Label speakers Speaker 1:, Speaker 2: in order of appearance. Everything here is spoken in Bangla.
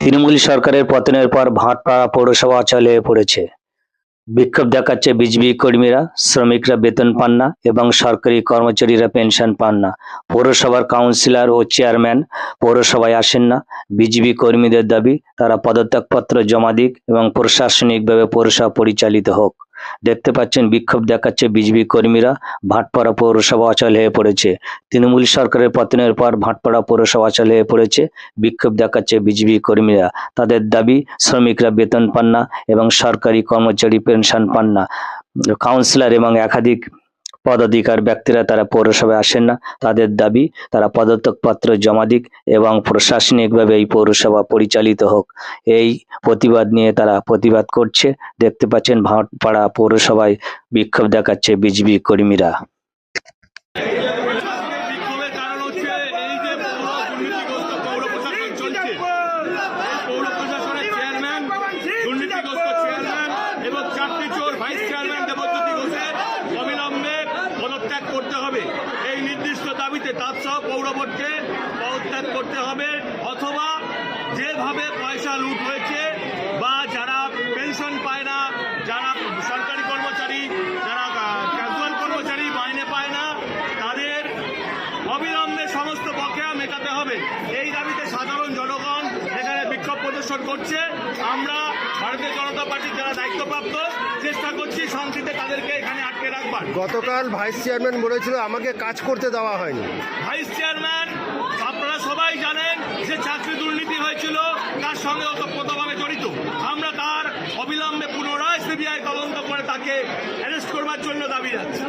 Speaker 1: তৃণমূল সরকারের পতনের পর ভাটপাড়া পৌরসভা অচল হয়ে পড়েছে। বিক্ষোভ দেখাচ্ছে বিজেপি কর্মীরা, শ্রমিকরা বেতন পান না এবং সরকারি কর্মচারীরা পেনশন পান না। পৌরসভার কাউন্সিলর ও চেয়ারম্যান পৌরসভায় আসেন না। বিজেপি কর্মীদের দাবি তারা পদত্যাগপত্র জমা দিক এবং প্রশাসনিকভাবে পৌরসভা পরিচালিত হোক। দেখতে পাচ্ছেন বিক্ষোভ দেখাচ্ছে বিজেপি কর্মীরা। ভাটপাড়া পৌরসভা অচল হয়ে পড়েছে। তৃণমূল সরকারের পতনের পর ভাটপাড়া পৌরসভা অচল হয়ে পড়েছে। বিক্ষোভ দেখাচ্ছে বিজেপি কর্মীরা। তাদের দাবি শ্রমিকরা বেতন পান না এবং সরকারি কর্মচারী পেনশন পান না। কাউন্সিলর এবং একাধিক পদাধিকার ব্যক্তিরা তারা পৌরসভায় আসেন না। তাদের দাবি তারা পদত্যাগপত্র জমা দিক এবং প্রশাসনিকভাবে এই পৌরসভা পরিচালিত হোক। এই প্রতিবাদ নিয়ে তারা প্রতিবাদ করছে। দেখতে পাচ্ছেন ভাটপাড়া পৌরসভায় বিক্ষোভ দেখাচ্ছে বিজেপি কর্মীরা।
Speaker 2: বিক্ষোভের কারণ হচ্ছে এই যে দুর্নীতিগ্রস্ত পৌর প্রশাসন চলছে, পৌর প্রশাসনের চেয়ারম্যান, দুর্নীতিগ্রস্ত চেয়ারম্যান এবং চাকরি চোর ভাইস চেয়ারম্যান দেবজ্যোতি ঘোষের অবিলম্বে পদত্যাগ করতে হবে। এই নির্দিষ্ট দাবিতে তাৎসহ পৌর বোর্ডকে পদত্যাগ করতে হবে, অথবা যেভাবে পয়সা লুট হয়েছে বা যারা পেনশন পায় না, যারা সরকারি কর্মচারী, যারা ক্যাজুয়াল কর্মচারী মাইনে পায় না, তাদের অবিলম্বে সমস্ত বকেয়া মেটাতে হবে। এই দাবিতে সাধারণ জনগণ এখানে বিক্ষোভ প্রদর্শন করছে। আমরা ভারতীয় জনতা পার্টির যারা দায়িত্বপ্রাপ্ত চেষ্টা করছি শান্তিতে তাদেরকে এখানে আটকে রাখবার।
Speaker 3: গতকাল ভাইস চেয়ারম্যান বলেছিল আমাকে কাজ করতে দেওয়া হয়নি।
Speaker 2: ভাইস চেয়ারম্যান আপনারা সবাই জানেন যে চাকরি দুর্নীতি হয়েছিল, তার সঙ্গে ওতপ্রোতভাবে জড়িত। আমরা তার অবিলম্বে পুনরায় সিবিআই তদন্ত করে তাকে অ্যারেস্ট করবার জন্য দাবি রাখছি।